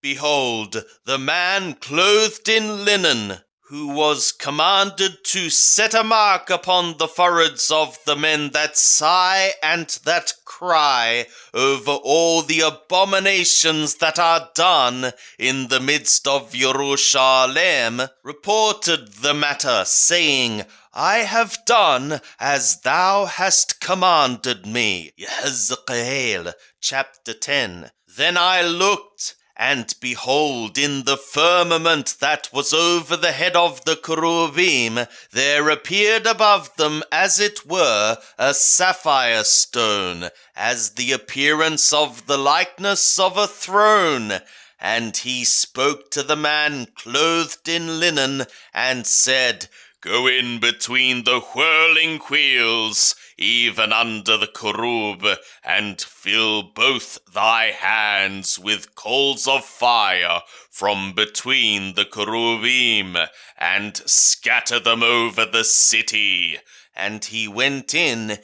Behold, the man clothed in linen, who was commanded to set a mark upon the foreheads of the men that sigh and that cry over all the abominations that are done in the midst of Jerusalem, reported the matter, saying, I have done as thou hast commanded me. Ezekiel chapter 10. Then I looked, and behold, in the firmament that was over the head of the cherubim, there appeared above them, as it were, a sapphire stone, as the appearance of the likeness of a throne. And he spoke to the man clothed in linen, and said, Go in between the whirling wheels, even under the cherub, and fill both thy hands with coals of fire from between the cherubim, and scatter them over the city. And he went in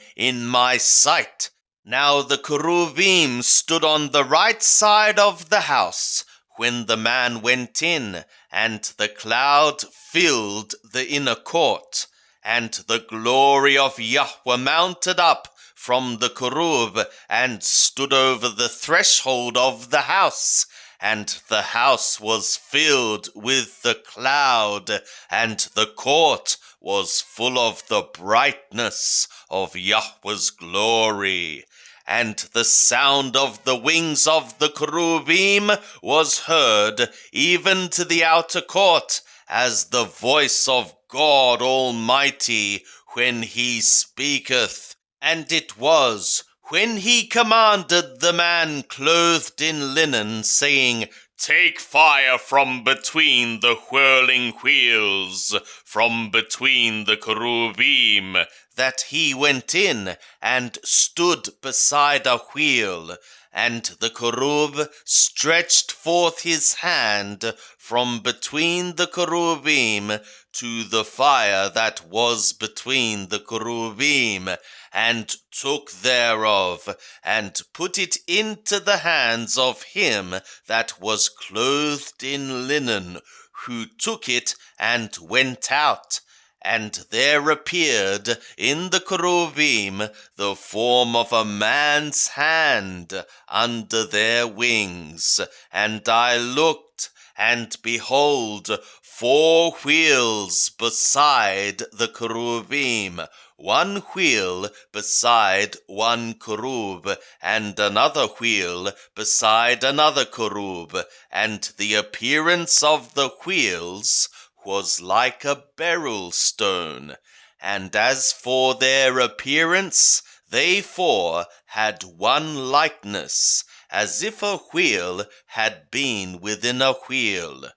my sight. Now the cherubim stood on the right side of the house when the man went in, and the cloud filled the inner court, and the glory of Yahweh mounted up from the cherub, and stood over the threshold of the house. And the house was filled with the cloud, and the court was full of the brightness of Yahweh's glory. And the sound of the wings of the cherubim was heard even to the outer court, as the voice of God Almighty when he speaketh. And it was when he commanded the man clothed in linen, saying, Take fire from between the whirling wheels, from between the cherubim, that he went in and stood beside a wheel. And the cherub stretched forth his hand from between the cherubim to the fire that was between the cherubim, and took thereof, and put it into the hands of him that was clothed in linen, who took it and went out. And there appeared in the cherubim the form of a man's hand under their wings. And I looked, and behold, 4 wheels beside the cherubim, 1 wheel beside one cherub, and another wheel beside another cherub, and the appearance of the wheels was like a beryl stone. And as for their appearance, they 4 had one likeness, as if a wheel had been within a wheel.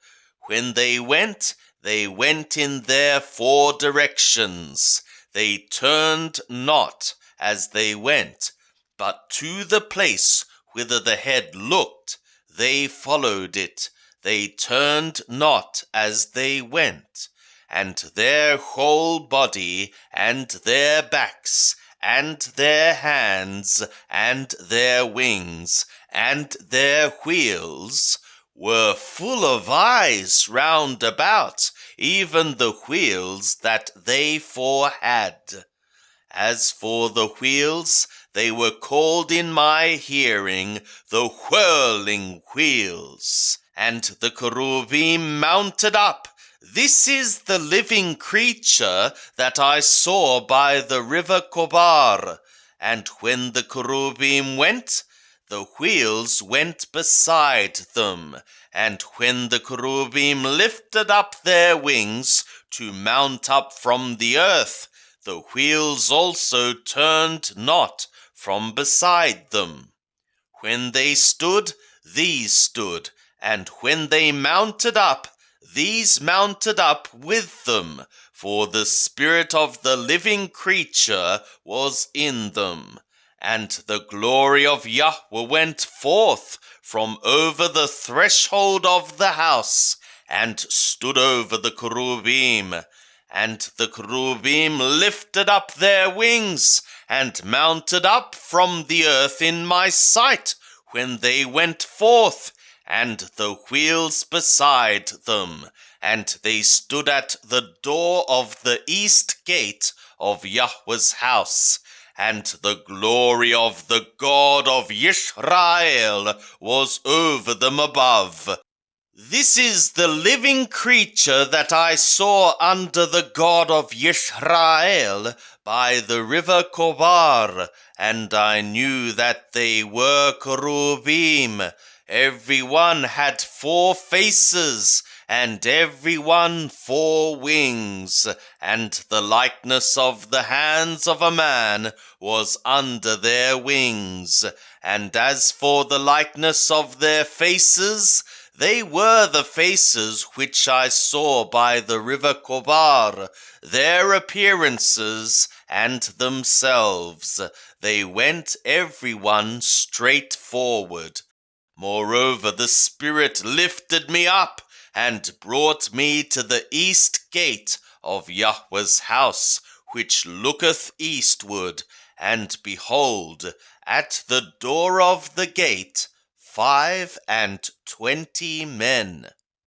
When they went in their 4 directions. They turned not as they went, but to the place whither the head looked, they followed it. They turned not as they went. And their whole body, and their backs, and their hands, and their wings, and their wheels were full of eyes round about, even the wheels that they 4 had. As for the wheels, they were called in my hearing the whirling wheels. And the cherubim mounted up. This is the living creature that I saw by the river Kobar. And when the cherubim went, the wheels went beside them. And when the cherubim lifted up their wings to mount up from the earth, the wheels also turned not from beside them. When they stood, these stood, and when they mounted up, these mounted up with them, for the spirit of the living creature was in them. And the glory of Yahweh went forth from over the threshold of the house, and stood over the cherubim. And the cherubim lifted up their wings, and mounted up from the earth in my sight, when they went forth. and the wheels beside them, and they stood at the door of the east gate of Yahweh's house, and the glory of the God of Israel was over them above. This is the living creature that I saw under the God of Israel by the river Kobar, and I knew that they were cherubim. Every one had 4 faces, and every one 4 wings, and the likeness of the hands of a man was under their wings. And as for the likeness of their faces, they were the faces which I saw by the river Kobar, their appearances and themselves. They went every one straight forward. Moreover, the Spirit lifted me up and brought me to the east gate of Yahweh's house, which looketh eastward, and behold, at the door of the gate 25 men.